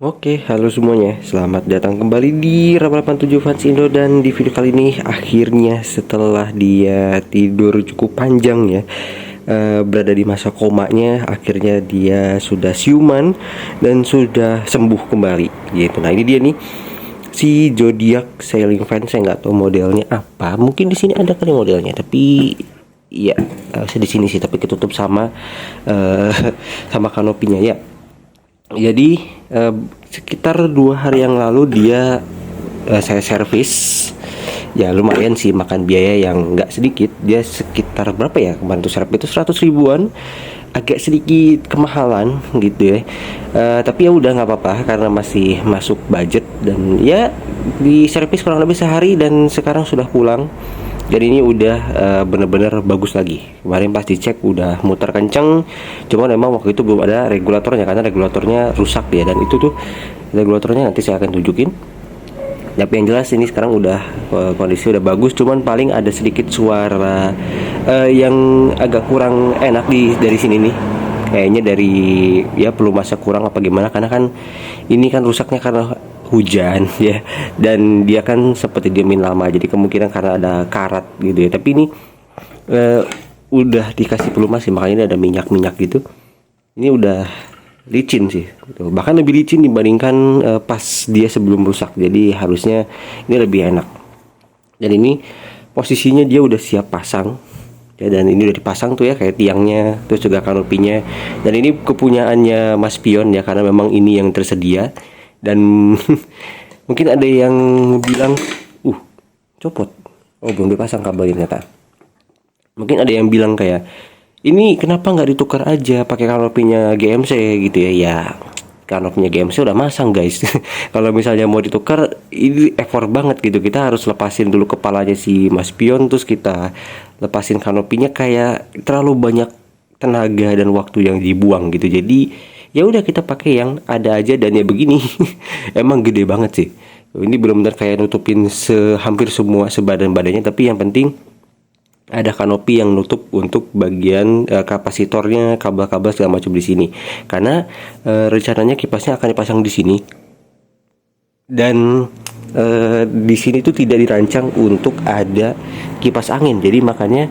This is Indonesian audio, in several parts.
Oke, halo semuanya. Selamat datang kembali di Raba 87 Fans Indo. Dan di video kali ini akhirnya setelah dia tidur cukup panjang ya, berada di masa komanya, akhirnya dia sudah siuman dan sudah sembuh kembali gitu. Nah, ini dia nih si Zodiac Sailing Fan. Saya nggak tahu modelnya apa. Mungkin di sini ada kali modelnya, tapi ya di sini sih, tapi ketutup sama sama kanopinya ya. Jadi sekitar 2 hari yang lalu dia saya servis. Ya lumayan sih, makan biaya yang nggak sedikit. Dia sekitar berapa ya kemarin tuh servis itu 100 ribuan. Agak sedikit kemahalan gitu ya. Tapi ya udah nggak apa-apa karena masih masuk budget. Dan ya di servis kurang lebih sehari dan sekarang sudah pulang. Jadi ini udah bener-bener bagus lagi. Kemarin pas dicek udah muter kenceng. Cuman memang waktu itu belum ada regulatornya karena regulatornya rusak ya. Dan itu tuh regulatornya nanti saya akan tunjukin. Tapi yang jelas ini sekarang udah kondisi udah bagus. Cuman paling ada sedikit suara yang agak kurang enak dari sini nih. Kayaknya dari ya pelumasnya kurang apa gimana, karena kan ini kan rusaknya karena hujan ya, dan dia kan seperti diamin lama, jadi kemungkinan karena ada karat gitu ya. Tapi ini udah dikasih pelumas sih, makanya ini ada minyak-minyak gitu. Ini udah licin sih gitu. Bahkan lebih licin dibandingkan pas dia sebelum rusak, jadi harusnya ini lebih enak. Dan ini posisinya dia udah siap pasang ya, dan ini udah dipasang tuh ya, kayak tiangnya, terus juga kanopinya. Dan ini kepunyaannya Mas Pion ya, karena memang ini yang tersedia. Dan mungkin ada yang bilang copot, belum dipasang kabelnya ternyata. Mungkin ada yang bilang kayak, ini kenapa nggak ditukar aja pakai kanopinya GMC gitu ya. Ya kanopinya GMC udah masang guys. Kalau misalnya mau ditukar, ini effort banget gitu. Kita harus lepasin dulu kepalanya si Mas Pion, terus kita lepasin kanopinya, kayak terlalu banyak tenaga dan waktu yang dibuang gitu. Jadi ya udah kita pakai yang ada aja. Dan ya begini. Emang gede banget sih. Ini benar-benar kayak nutupin hampir semua sebadan-badannya, tapi yang penting ada kanopi yang nutup untuk bagian kapasitornya, kabel-kabel segala macam di sini. Karena rencananya kipasnya akan dipasang di sini. Dan di sini tuh tidak dirancang untuk ada kipas angin. Jadi makanya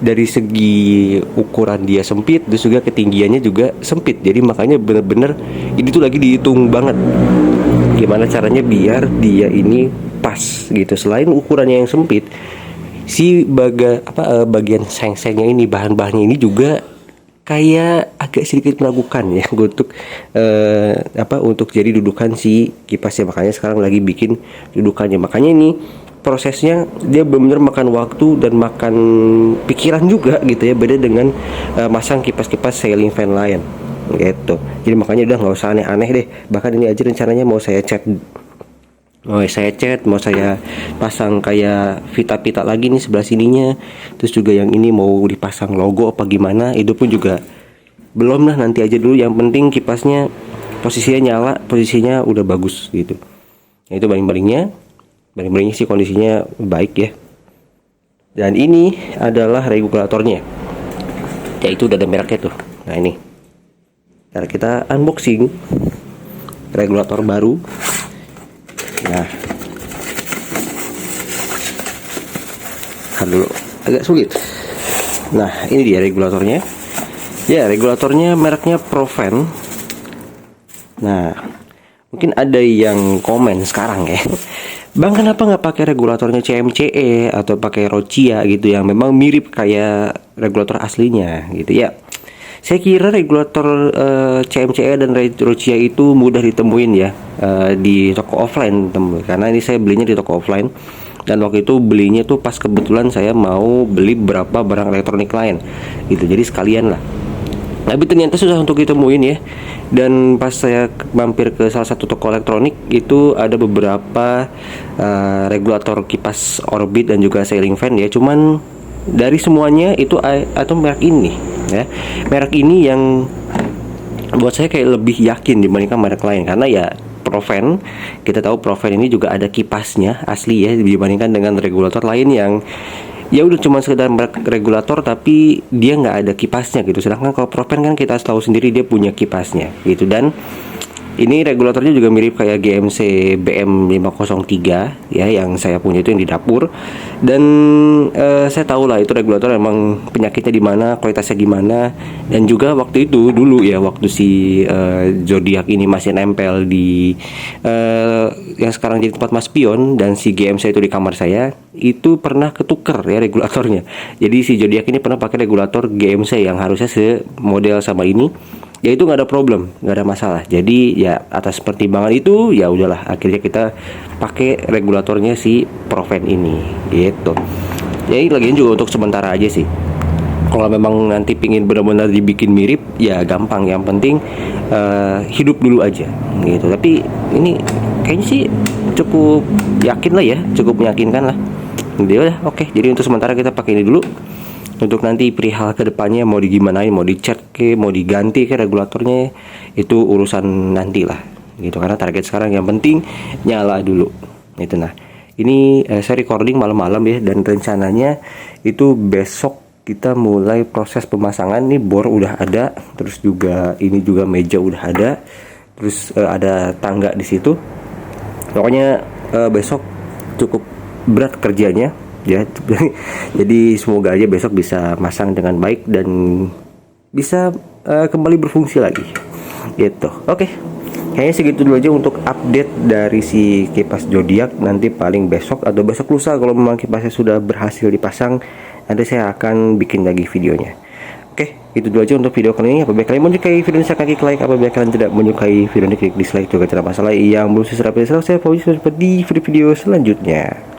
dari segi ukuran dia sempit, terus juga ketinggiannya juga sempit. Jadi makanya bener-bener ini tuh lagi dihitung banget gimana caranya biar dia ini pas gitu. Selain ukurannya yang sempit, si bagian seng-sengnya ini, bahan-bahannya ini juga kayak agak sedikit meragukan ya untuk jadi dudukan si kipasnya. Makanya sekarang lagi bikin dudukannya. Makanya ini prosesnya dia benar-benar makan waktu dan makan pikiran juga gitu ya, beda dengan masang kipas-kipas sailing fan lain gitu. Jadi makanya udah nggak usah aneh-aneh deh. Bahkan ini aja rencananya mau saya cat, mau saya pasang kayak pita-pita lagi nih sebelah sininya. Terus juga yang ini mau dipasang logo apa gimana, itu pun juga belum lah, nanti aja dulu. Yang penting kipasnya posisinya nyala, posisinya udah bagus gitu. Nah, itu baling-balingnya sih kondisinya baik ya. Dan ini adalah regulatornya. Ya itu udah ada mereknya tuh. Nah ini. Ntar kita unboxing regulator baru. Nah, dulu agak sulit. Nah, ini dia regulatornya. Ya, regulatornya mereknya Profen. Nah, mungkin ada yang komen sekarang ya, Bang, kenapa nggak pakai regulatornya CMCE atau pakai Rocia gitu yang memang mirip kayak regulator aslinya gitu ya? Saya kira regulator CMCE dan Rocia itu mudah ditemuin ya di toko offline, karena ini saya belinya di toko offline. Dan waktu itu belinya tuh pas kebetulan saya mau beli beberapa barang elektronik lain gitu, jadi sekalian lah. Tapi ternyata susah untuk ditemuin ya. Dan pas saya mampir ke salah satu toko elektronik, itu ada beberapa regulator kipas Orbit dan juga sailing fan ya. Cuman dari semuanya itu atau merek ini ya, merek ini yang buat saya kayak lebih yakin dibandingkan merek lain. Karena ya Profen, kita tahu Profen ini juga ada kipasnya asli ya, dibandingkan dengan regulator lain yang ya udah cuma sekedar regulator tapi dia nggak ada kipasnya gitu. Sedangkan kalau Profen kan kita tahu sendiri dia punya kipasnya gitu. Dan Ini regulatornya juga mirip kayak GMC BM503 ya, yang saya punya itu yang di dapur. Dan saya tahu lah itu regulator emang penyakitnya di mana, kualitasnya gimana. Dan juga waktu itu dulu ya, waktu si Zodiac ini masih nempel di yang sekarang jadi tempat Mas Pion, dan si GMC itu di kamar saya, itu pernah ketuker ya regulatornya. Jadi si Zodiac ini pernah pakai regulator GMC yang harusnya semodel sama ini. Ya itu nggak ada problem, nggak ada masalah. Jadi ya atas pertimbangan itu ya udahlah, akhirnya kita pakai regulatornya si Proven ini gitu. Ya lagian juga untuk sementara aja sih. Kalau memang nanti pingin benar-benar dibikin mirip ya gampang, yang penting hidup dulu aja gitu. Tapi ini kayaknya sih cukup yakin lah ya, cukup meyakinkan lah. Jadi udah oke. Jadi untuk sementara kita pakai ini dulu. Untuk nanti perihal kedepannya mau digimanain, mau dicat ke, mau diganti ke regulatornya, itu urusan nanti lah gitu. Karena target sekarang yang penting nyala dulu itu. Nah ini saya recording malam-malam ya, dan rencananya itu besok kita mulai proses pemasangan. Nih bor udah ada, terus juga ini juga meja udah ada, terus ada tangga di situ. Pokoknya besok cukup berat kerjanya ya. Jadi semoga aja besok bisa masang dengan baik dan bisa kembali berfungsi lagi gitu. Oke, kayaknya segitu dulu aja untuk update dari si kipas Zodiac. Nanti paling besok atau besok lusa kalau memang kipasnya sudah berhasil dipasang, nanti saya akan bikin lagi videonya. Oke, itu dulu aja untuk video kali ini. Apabila kalian menyukai video ini, silahkan klik like. Apabila kalian tidak menyukai video ini, klik dislike juga tidak masalah. Yang belum subscribe, saya seperti di video-video selanjutnya.